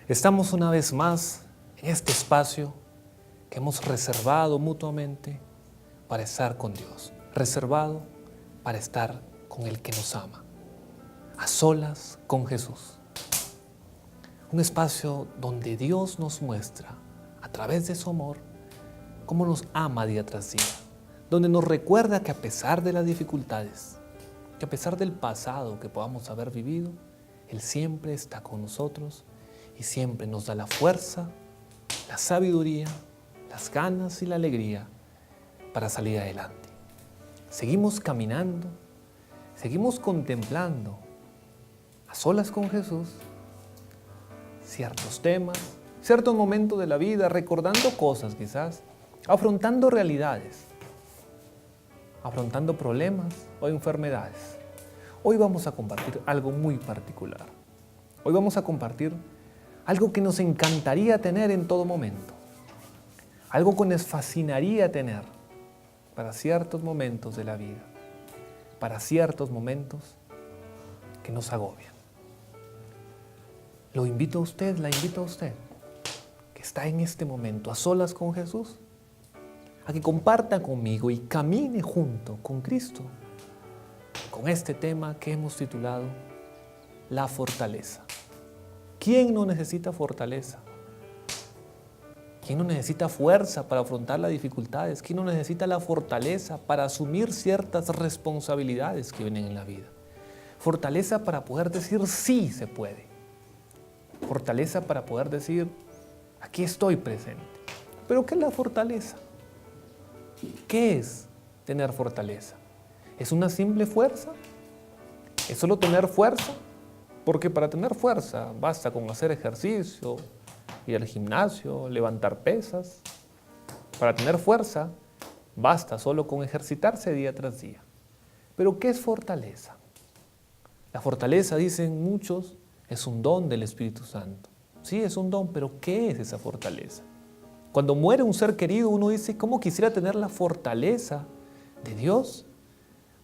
Estamos una vez más en este espacio que hemos reservado mutuamente para estar con Dios, reservado para estar con el que nos ama, a solas con Jesús. Un espacio donde Dios nos muestra, a través de su amor, cómo nos ama día tras día, donde nos recuerda que a pesar de las dificultades, que a pesar del pasado que podamos haber vivido, Él siempre está con nosotros y siempre nos da la fuerza, la sabiduría, las ganas y la alegría para salir adelante. Seguimos caminando, seguimos contemplando a solas con Jesús ciertos temas, ciertos momentos de la vida, recordando cosas quizás, afrontando realidades, afrontando problemas o enfermedades. Hoy vamos a compartir algo muy particular. Hoy vamos a compartir algo que nos encantaría tener en todo momento. Algo que nos fascinaría tener para ciertos momentos de la vida, para ciertos momentos que nos agobian. Lo invito a usted, la invito a usted, que está en este momento a solas con Jesús, a que comparta conmigo y camine junto con Cristo con este tema que hemos titulado La fortaleza. ¿Quién no necesita fortaleza? ¿Quién no necesita fuerza para afrontar las dificultades? ¿Quién no necesita la fortaleza para asumir ciertas responsabilidades que vienen en la vida? Fortaleza para poder decir sí se puede. Fortaleza para poder decir aquí estoy presente. ¿Pero qué es la fortaleza? ¿Qué es tener fortaleza? ¿Es una simple fuerza? ¿Es solo tener fuerza? Porque para tener fuerza basta con hacer ejercicio, ir al gimnasio, levantar pesas. Para tener fuerza basta solo con ejercitarse día tras día. ¿Pero qué es fortaleza? La fortaleza, dicen muchos, es un don del Espíritu Santo. Sí, es un don, pero ¿qué es esa fortaleza? Cuando muere un ser querido, uno dice, ¿cómo quisiera tener la fortaleza de Dios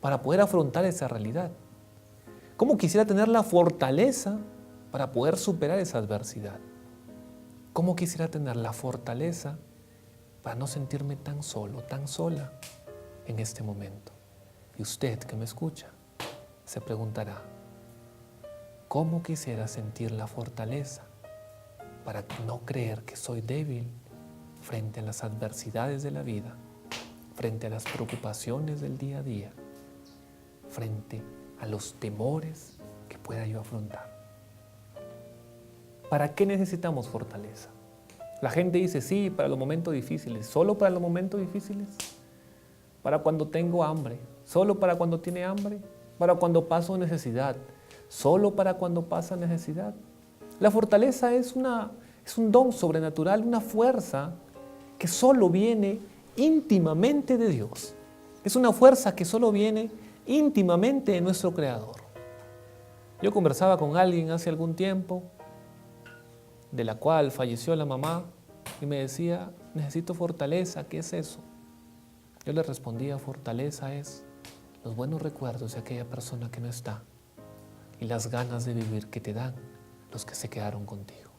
para poder afrontar esa realidad? ¿Cómo quisiera tener la fortaleza para poder superar esa adversidad? ¿Cómo quisiera tener la fortaleza para no sentirme tan solo, tan sola en este momento? Y usted que me escucha se preguntará, ¿cómo quisiera sentir la fortaleza para no creer que soy débil frente a las adversidades de la vida, frente a las preocupaciones del día a día, frente a los temores que pueda yo afrontar? ¿Para qué necesitamos fortaleza? La gente dice, sí, para los momentos difíciles. ¿Solo para los momentos difíciles? ¿Para cuando tengo hambre? ¿Solo para cuando tiene hambre? ¿Para cuando paso necesidad? ¿Solo para cuando pasa necesidad? La fortaleza es un don sobrenatural, una fuerza que solo viene íntimamente de Dios. Es una fuerza que solo viene íntimamente de nuestro Creador. Yo conversaba con alguien hace algún tiempo, de la cual falleció la mamá, y me decía, necesito fortaleza, ¿qué es eso? Yo le respondía, fortaleza es los buenos recuerdos de aquella persona que no está y las ganas de vivir que te dan los que se quedaron contigo.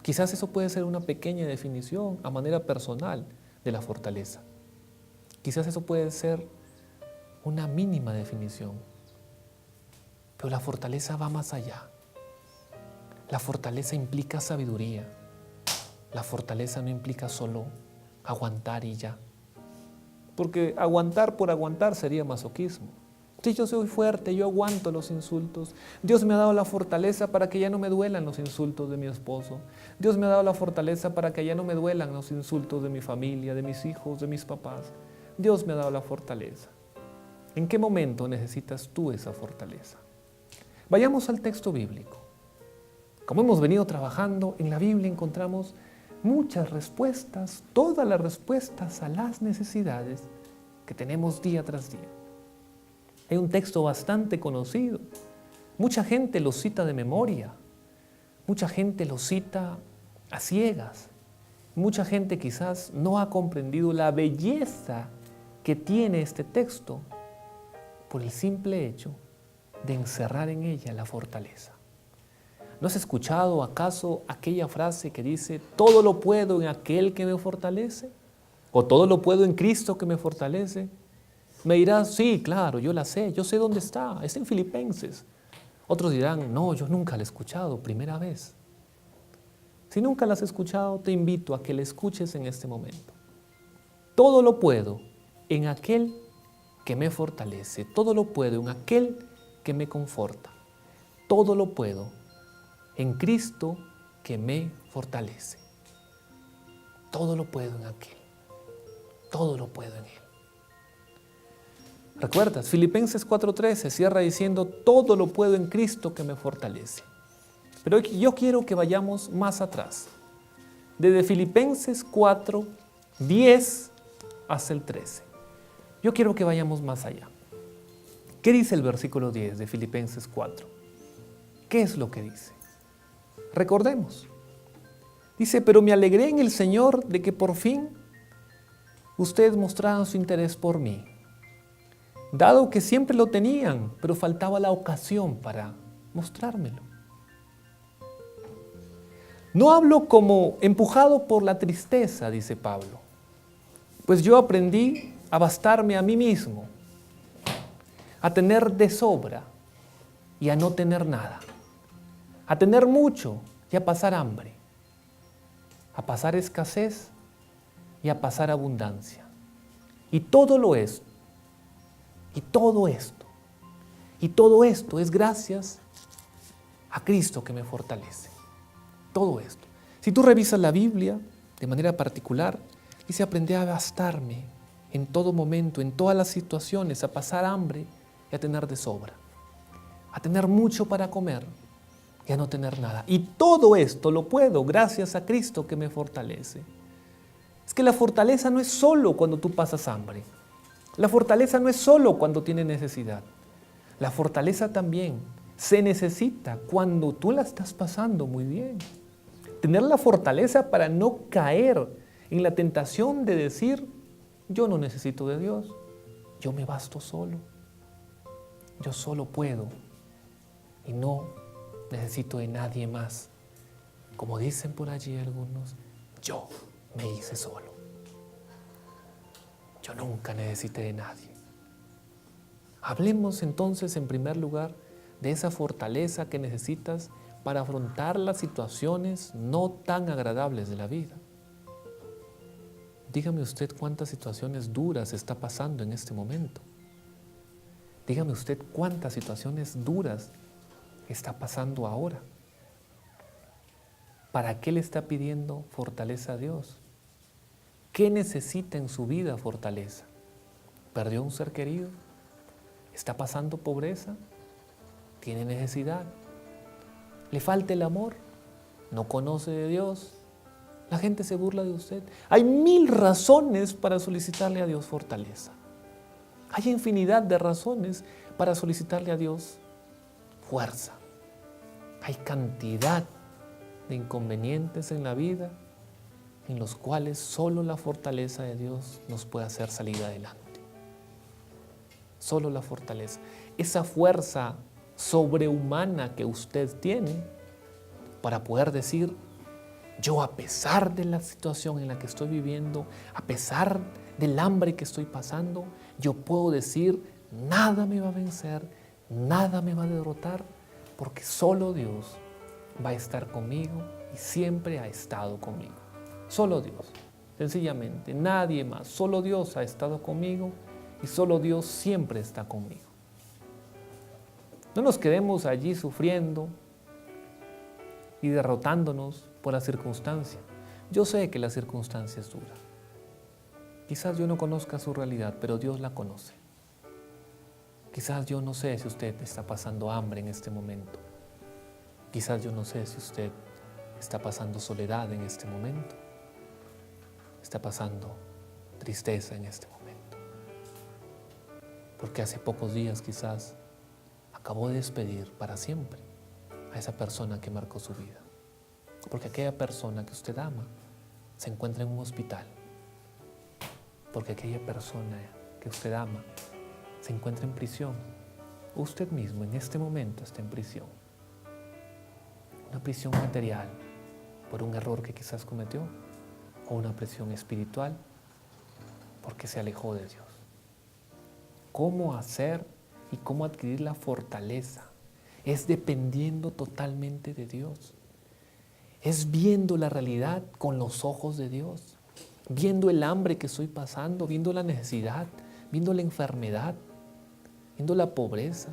Quizás eso puede ser una pequeña definición a manera personal de la fortaleza. Quizás eso puede ser una mínima definición, pero la fortaleza va más allá. La fortaleza implica sabiduría. La fortaleza no implica solo aguantar y ya. Porque aguantar por aguantar sería masoquismo. Si yo soy fuerte, yo aguanto los insultos. Dios me ha dado la fortaleza para que ya no me duelan los insultos de mi esposo. Dios me ha dado la fortaleza para que ya no me duelan los insultos de mi familia, de mis hijos, de mis papás. Dios me ha dado la fortaleza. ¿En qué momento necesitas tú esa fortaleza? Vayamos al texto bíblico. Como hemos venido trabajando, en la Biblia encontramos muchas respuestas, todas las respuestas a las necesidades que tenemos día tras día. Hay un texto bastante conocido. Mucha gente lo cita de memoria. Mucha gente lo cita a ciegas. Mucha gente quizás no ha comprendido la belleza que tiene este texto por el simple hecho de encerrar en ella la fortaleza. ¿No has escuchado acaso aquella frase que dice, todo lo puedo en aquel que me fortalece? ¿O todo lo puedo en Cristo que me fortalece? Me dirás, sí, claro, yo la sé, yo sé dónde está en Filipenses. Otros dirán, no, yo nunca la he escuchado, primera vez. Si nunca la has escuchado, te invito a que la escuches en este momento. Todo lo puedo en aquel que me fortalece, todo lo puedo en aquel que me conforta, todo lo puedo en Cristo que me fortalece. Todo lo puedo en aquel, todo lo puedo en Él. ¿Recuerdas? Filipenses 4:13 cierra diciendo, todo lo puedo en Cristo que me fortalece. Pero yo quiero que vayamos más atrás, desde Filipenses 4:10 hasta el 13. Yo quiero que vayamos más allá. ¿Qué dice el versículo 10 de Filipenses 4? ¿Qué es lo que dice? Recordemos. Dice, pero me alegré en el Señor de que por fin ustedes mostraran su interés por mí, dado que siempre lo tenían, pero faltaba la ocasión para mostrármelo. No hablo como empujado por la tristeza, dice Pablo, pues yo aprendí a bastarme a mí mismo, a tener de sobra y a no tener nada, a tener mucho y a pasar hambre, a pasar escasez y a pasar abundancia. Y todo esto es gracias a Cristo que me fortalece. Todo esto. Si tú revisas la Biblia de manera particular, dice aprendí a bastarme en todo momento, en todas las situaciones, a pasar hambre y a tener de sobra, a tener mucho para comer y a no tener nada. Y todo esto lo puedo gracias a Cristo que me fortalece. Es que la fortaleza no es solo cuando tú pasas hambre. La fortaleza no es solo cuando tienes necesidad. La fortaleza también se necesita cuando tú la estás pasando muy bien. Tener la fortaleza para no caer en la tentación de decir, yo no necesito de Dios, yo me basto solo, yo solo puedo y no necesito de nadie más. Como dicen por allí algunos, yo me hice solo. Yo nunca necesité de nadie. Hablemos entonces en primer lugar de esa fortaleza que necesitas para afrontar las situaciones no tan agradables de la vida. Dígame usted cuántas situaciones duras está pasando en este momento. Dígame usted cuántas situaciones duras está pasando ahora. ¿Para qué le está pidiendo fortaleza a Dios? ¿Qué necesita en su vida fortaleza? ¿Perdió un ser querido? ¿Está pasando pobreza? ¿Tiene necesidad? ¿Le falta el amor? ¿No conoce de Dios? ¿La gente se burla de usted? Hay 1000 razones para solicitarle a Dios fortaleza. Hay infinidad de razones para solicitarle a Dios fuerza. Hay cantidad de inconvenientes en la vida en los cuales solo la fortaleza de Dios nos puede hacer salir adelante. Solo la fortaleza. Esa fuerza sobrehumana que usted tiene para poder decir, yo a pesar de la situación en la que estoy viviendo, a pesar del hambre que estoy pasando, yo puedo decir, nada me va a vencer, nada me va a derrotar, porque solo Dios va a estar conmigo y siempre ha estado conmigo. Solo Dios, sencillamente, nadie más. Solo Dios ha estado conmigo y solo Dios siempre está conmigo. No nos quedemos allí sufriendo y derrotándonos por la circunstancia. Yo sé que la circunstancia es dura. Quizás yo no conozca su realidad, pero Dios la conoce. Quizás yo no sé si usted está pasando hambre en este momento. Quizás yo no sé si usted está pasando soledad en este momento. Está pasando tristeza en este momento. Porque hace pocos días quizás acabó de despedir para siempre a esa persona que marcó su vida. Porque aquella persona que usted ama se encuentra en un hospital. Porque aquella persona que usted ama se encuentra en prisión. Usted mismo en este momento está en prisión. una prisión material por un error que quizás cometió, o una prisión espiritual porque se alejó de Dios. ¿Cómo hacer y cómo adquirir la fortaleza? Es dependiendo totalmente de Dios. Es viendo la realidad con los ojos de Dios, viendo el hambre que estoy pasando, viendo la necesidad, viendo la enfermedad, viendo la pobreza,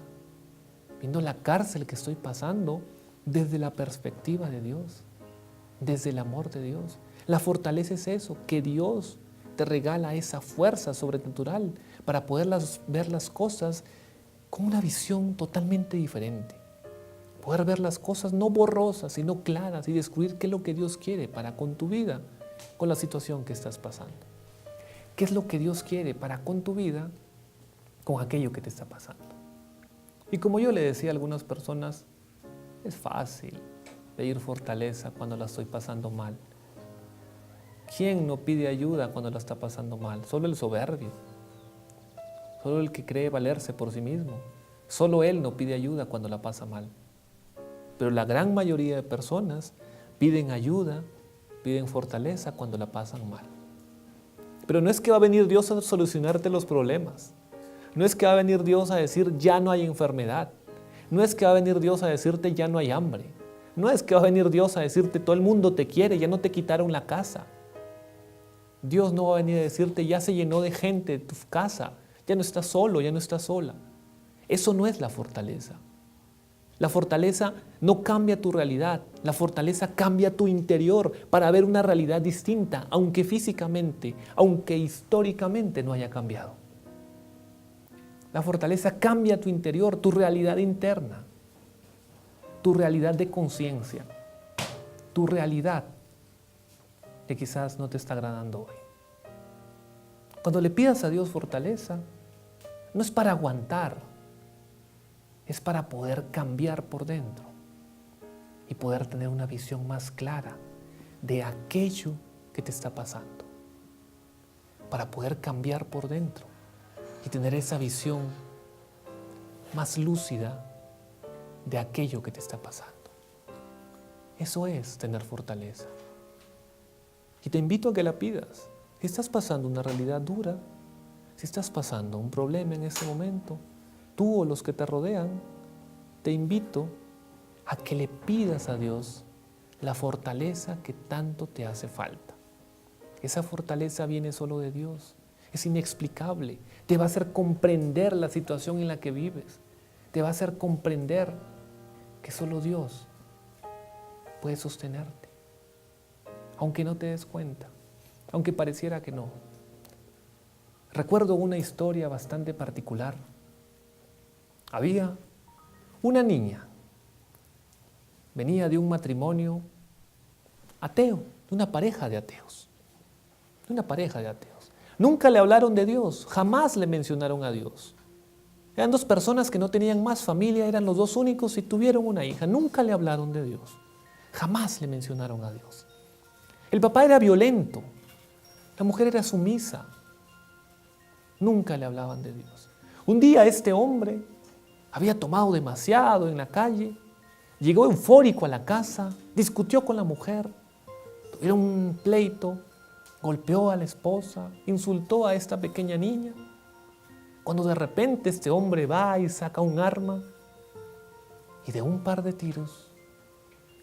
viendo la cárcel que estoy pasando desde la perspectiva de Dios, desde el amor de Dios. La fortaleza es eso, que Dios te regala esa fuerza sobrenatural para poder ver las cosas con una visión totalmente diferente. Poder ver las cosas no borrosas, sino claras y descubrir qué es lo que Dios quiere para con tu vida, con la situación que estás pasando. ¿Qué es lo que Dios quiere para con tu vida, con aquello que te está pasando? Y como yo le decía a algunas personas, es fácil pedir fortaleza cuando la estoy pasando mal. ¿Quién no pide ayuda cuando la está pasando mal? Solo el soberbio, solo el que cree valerse por sí mismo. Solo él no pide ayuda cuando la pasa mal. Pero la gran mayoría de personas piden ayuda, piden fortaleza cuando la pasan mal. Pero no es que va a venir Dios a solucionarte los problemas. No es que va a venir Dios a decir ya no hay enfermedad. No es que va a venir Dios a decirte ya no hay hambre. No es que va a venir Dios a decirte todo el mundo te quiere, ya no te quitaron la casa. Dios no va a venir a decirte ya se llenó de gente tu casa, ya no estás solo, ya no estás sola. Eso no es la fortaleza. La fortaleza no cambia tu realidad, la fortaleza cambia tu interior para ver una realidad distinta, aunque físicamente, aunque históricamente no haya cambiado. La fortaleza cambia tu interior, tu realidad interna, tu realidad de conciencia, tu realidad que quizás no te está agradando hoy. Cuando le pidas a Dios fortaleza, no es para aguantar, es para poder cambiar por dentro y poder tener una visión más clara de aquello que te está pasando. Para poder cambiar por dentro y tener esa visión más lúcida de aquello que te está pasando. Eso es tener fortaleza. Y te invito a que la pidas. Si estás pasando una realidad dura, si estás pasando un problema en este momento, tú o los que te rodean, te invito a que le pidas a Dios la fortaleza que tanto te hace falta. Esa fortaleza viene solo de Dios, es inexplicable, te va a hacer comprender la situación en la que vives, te va a hacer comprender que solo Dios puede sostenerte, aunque no te des cuenta, aunque pareciera que no. Recuerdo una historia bastante particular. Había una niña, venía de un matrimonio ateo, de una pareja de ateos. Nunca le hablaron de Dios, jamás le mencionaron a Dios. Eran dos personas que no tenían más familia, eran los dos únicos y tuvieron una hija. Nunca le hablaron de Dios, jamás le mencionaron a Dios. El papá era violento, la mujer era sumisa. Nunca le hablaban de Dios. Un día este hombre había tomado demasiado en la calle, llegó eufórico a la casa, discutió con la mujer, tuvieron un pleito, golpeó a la esposa, insultó a esta pequeña niña. Cuando de repente este hombre va y saca un arma y de un par de tiros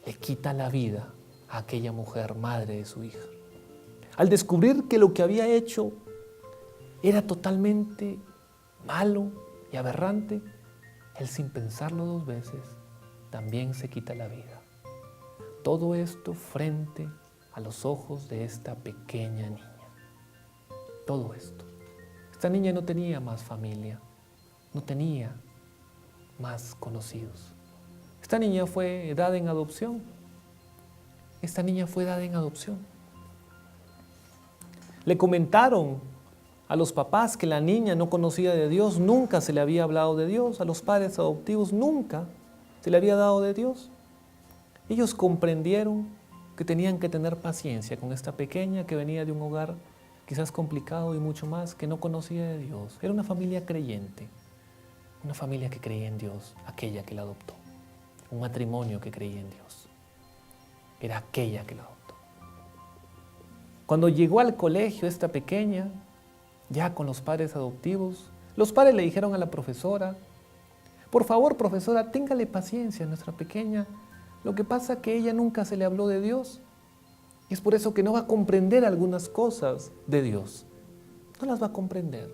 le quita la vida a aquella mujer, madre de su hija. Al descubrir que lo que había hecho era totalmente malo y aberrante, él sin pensarlo dos veces también se quita la vida. Todo esto frente a los ojos de esta pequeña niña. Todo esto. Esta niña no tenía más familia, no tenía más conocidos. Esta niña fue dada en adopción. Le comentaron a los papás que la niña no conocía de Dios, nunca se le había hablado de Dios, a los padres adoptivos nunca se le había dado de Dios. Ellos comprendieron que tenían que tener paciencia con esta pequeña que venía de un hogar quizás complicado y mucho más, que no conocía de Dios. Era una familia creyente, una familia que creía en Dios, aquella que la adoptó, un matrimonio que creía en Dios. era aquella que lo adoptó. Cuando llegó al colegio esta pequeña, ya con los padres adoptivos, los padres le dijeron a la profesora: por favor, profesora, téngale paciencia a nuestra pequeña. Lo que pasa es que a ella nunca se le habló de Dios. Y es por eso que no va a comprender algunas cosas de Dios. No las va a comprender.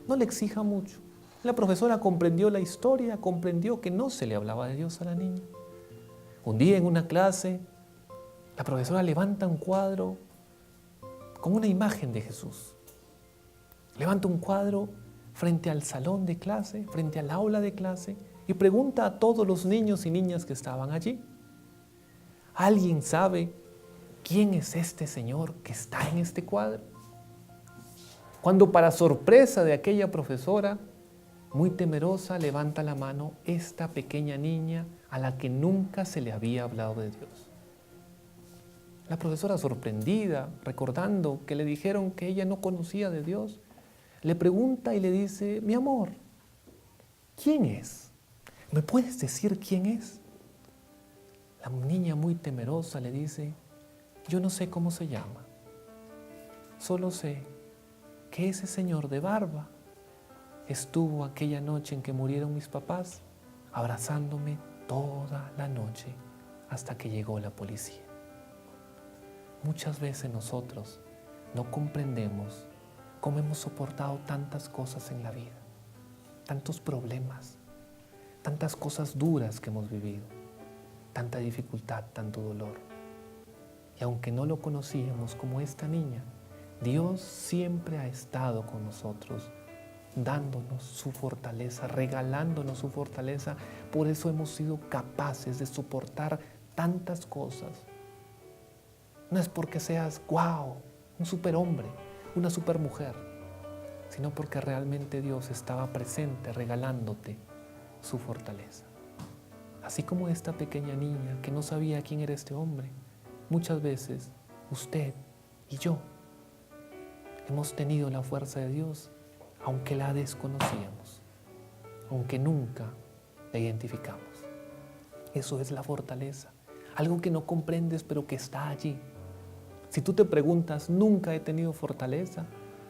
No le exija mucho. La profesora comprendió la historia, comprendió que no se le hablaba de Dios a la niña. Un día en una clase, la profesora levanta un cuadro con una imagen de Jesús. Levanta un cuadro frente al salón de clase, frente al aula de clase, y pregunta a todos los niños y niñas que estaban allí: ¿alguien sabe quién es este señor que está en este cuadro? Cuando, para sorpresa de aquella profesora, muy temerosa, levanta la mano esta pequeña niña a la que nunca se le había hablado de Dios. La profesora, sorprendida, recordando que le dijeron que ella no conocía de Dios, le pregunta y le dice: mi amor, ¿quién es? ¿Me puedes decir quién es? La niña, muy temerosa, le dice: yo no sé cómo se llama, solo sé que ese señor de barba estuvo aquella noche en que murieron mis papás abrazándome toda la noche hasta que llegó la policía. Muchas veces nosotros no comprendemos cómo hemos soportado tantas cosas en la vida, tantos problemas, tantas cosas duras que hemos vivido, tanta dificultad, tanto dolor. Y aunque no lo conocíamos como esta niña, Dios siempre ha estado con nosotros, dándonos su fortaleza, regalándonos su fortaleza. Por eso hemos sido capaces de soportar tantas cosas. No es porque seas wow, un superhombre, una supermujer, sino porque realmente Dios estaba presente regalándote su fortaleza. Así como esta pequeña niña que no sabía quién era este hombre, muchas veces usted y yo hemos tenido la fuerza de Dios, aunque la desconocíamos, aunque nunca la identificamos. Eso es la fortaleza, algo que no comprendes pero que está allí. Si tú te preguntas: nunca he tenido fortaleza,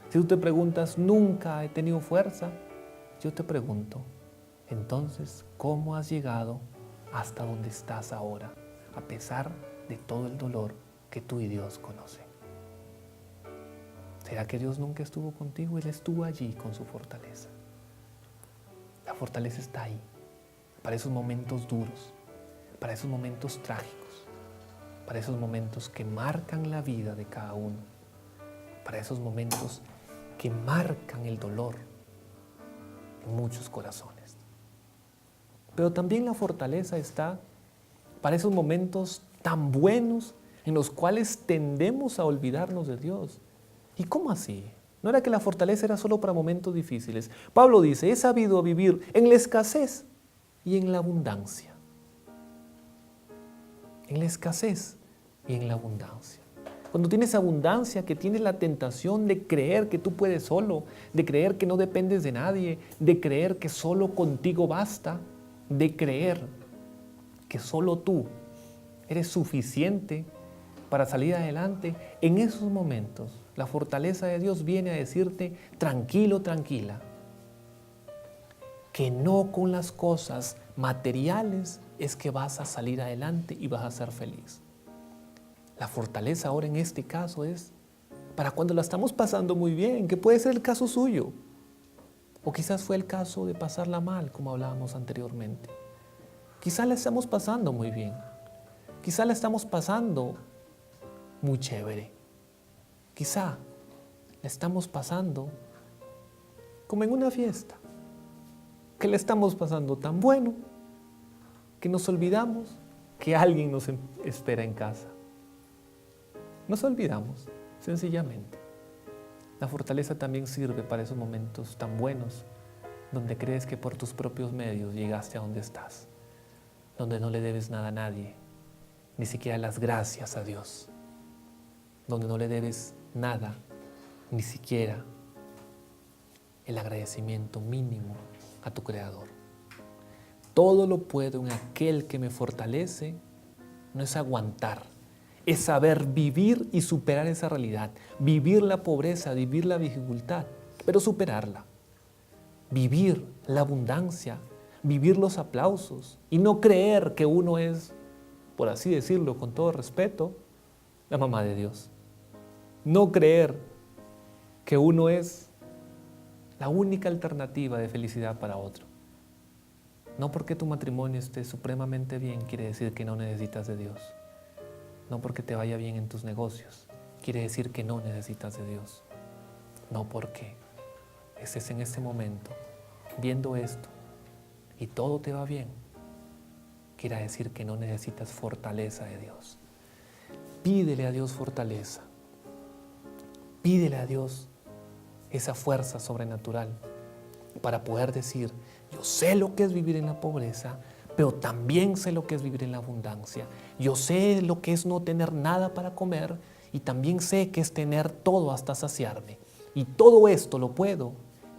si tú te preguntas: nunca he tenido fuerza, yo te pregunto: entonces, ¿cómo has llegado hasta donde estás ahora, a pesar de todo el dolor que tú y Dios conocen? ¿Será que Dios nunca estuvo contigo? Él estuvo allí con su fortaleza. La fortaleza está ahí, para esos momentos duros, para esos momentos trágicos, para esos momentos que marcan la vida de cada uno, para esos momentos que marcan el dolor en muchos corazones. Pero también la fortaleza está para esos momentos tan buenos en los cuales tendemos a olvidarnos de Dios. ¿Y cómo así? ¿No era que la fortaleza era solo para momentos difíciles? Pablo dice: he sabido vivir en la escasez y en la abundancia. En la escasez y en la abundancia. Cuando tienes abundancia, que tienes la tentación de creer que tú puedes solo, de creer que no dependes de nadie, de creer que solo contigo basta, de creer que solo tú eres suficiente para salir adelante, en esos momentos la fortaleza de Dios viene a decirte: tranquilo, tranquila, que no con las cosas materiales es que vas a salir adelante y vas a ser feliz. La fortaleza ahora en este caso es para cuando la estamos pasando muy bien, que puede ser el caso suyo, o quizás fue el caso de pasarla mal, como hablábamos anteriormente. Quizás la estamos pasando muy bien, quizás la estamos pasando muy chévere, quizá la estamos pasando como en una fiesta, que la estamos pasando tan bueno que nos olvidamos que alguien nos espera en casa. Nos olvidamos, sencillamente. La fortaleza también sirve para esos momentos tan buenos donde crees que por tus propios medios llegaste a donde estás, donde no le debes nada a nadie, ni siquiera las gracias a Dios, donde no le debes nada, ni siquiera el agradecimiento mínimo a tu Creador. Todo lo puedo en aquel que me fortalece no es aguantar, es saber vivir y superar esa realidad, vivir la pobreza, vivir la dificultad, pero superarla, vivir la abundancia, vivir los aplausos y no creer que uno es, por así decirlo, con todo respeto, la mamá de Dios. No creer que uno es la única alternativa de felicidad para otro. No porque tu matrimonio esté supremamente bien quiere decir que no necesitas de Dios. No porque te vaya bien en tus negocios quiere decir que no necesitas de Dios. No porque estés en este momento viendo esto y todo te va bien quiere decir que no necesitas fortaleza de Dios. Pídele a Dios fortaleza. Pídele a Dios esa fuerza sobrenatural para poder decir, yo sé lo que es vivir en la pobreza, pero también sé lo que es vivir en la abundancia. Yo sé lo que es no tener nada para comer y también sé que es tener todo hasta saciarme. Y todo esto lo puedo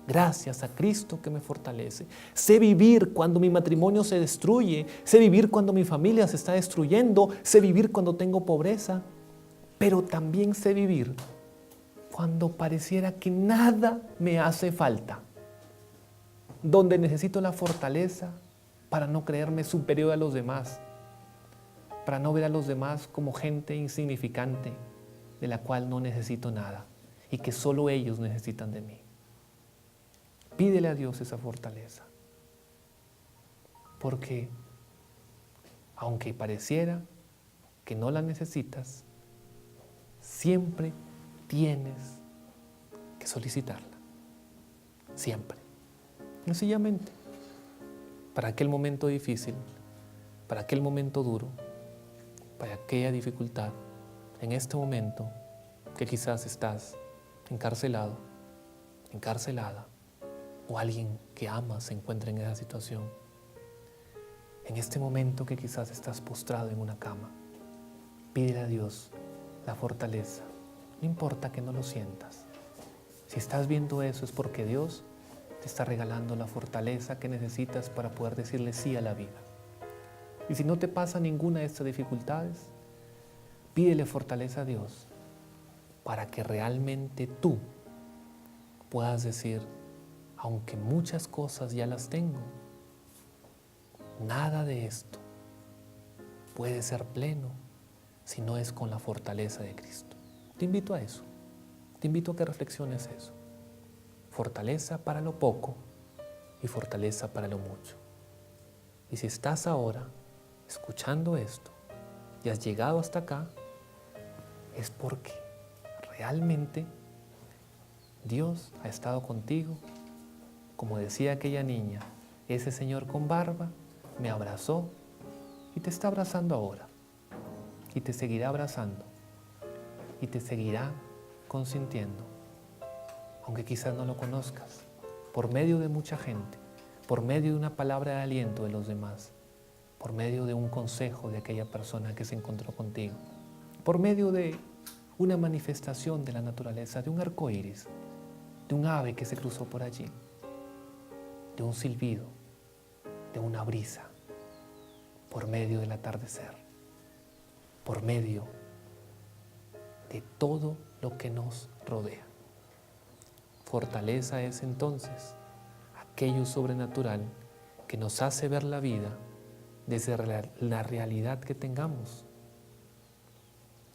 gracias a Cristo que me fortalece. Sé vivir cuando mi matrimonio se destruye, sé vivir cuando mi familia se está destruyendo, sé vivir cuando tengo pobreza, pero también sé vivir cuando pareciera que nada me hace falta, donde necesito la fortaleza para no creerme superior a los demás, para no ver a los demás como gente insignificante, de la cual no necesito nada y que solo ellos necesitan de mí. Pídele a Dios esa fortaleza, porque aunque pareciera que no la necesitas, siempre tienes que solicitarla, siempre, sencillamente, para aquel momento difícil, para aquel momento duro, para aquella dificultad, en este momento que quizás estás encarcelado, encarcelada, o alguien que amas se encuentra en esa situación, en este momento que quizás estás postrado en una cama, pídele a Dios la fortaleza. No importa que no lo sientas. Si estás viendo eso es porque Dios te está regalando la fortaleza que necesitas para poder decirle sí a la vida. Y si no te pasa ninguna de estas dificultades, pídele fortaleza a Dios para que realmente tú puedas decir, aunque muchas cosas ya las tengo, nada de esto puede ser pleno si no es con la fortaleza de Cristo. Te invito a eso, te invito a que reflexiones eso. Fortaleza para lo poco y fortaleza para lo mucho. Y si estás ahora escuchando esto y has llegado hasta acá, es porque realmente Dios ha estado contigo. Como decía aquella niña, ese señor con barba me abrazó y te está abrazando ahora. Y te seguirá abrazando. Y te seguirá consintiendo. Aunque quizás no lo conozcas. Por medio de mucha gente. Por medio de una palabra de aliento de los demás. Por medio de un consejo de aquella persona que se encontró contigo. Por medio de una manifestación de la naturaleza, de un arco iris, de un ave que se cruzó por allí, de un silbido, de una brisa, por medio del atardecer, por medio de todo lo que nos rodea. Fortaleza es entonces aquello sobrenatural que nos hace ver la vida desde la realidad que tengamos,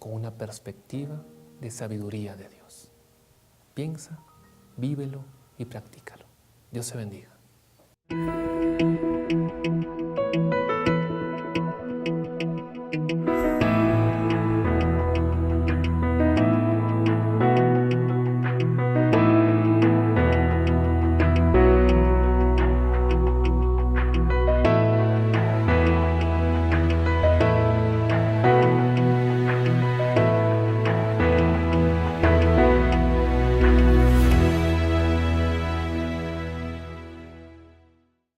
con una perspectiva de sabiduría de Dios. Piensa, vívelo y practícalo. Dios te bendiga.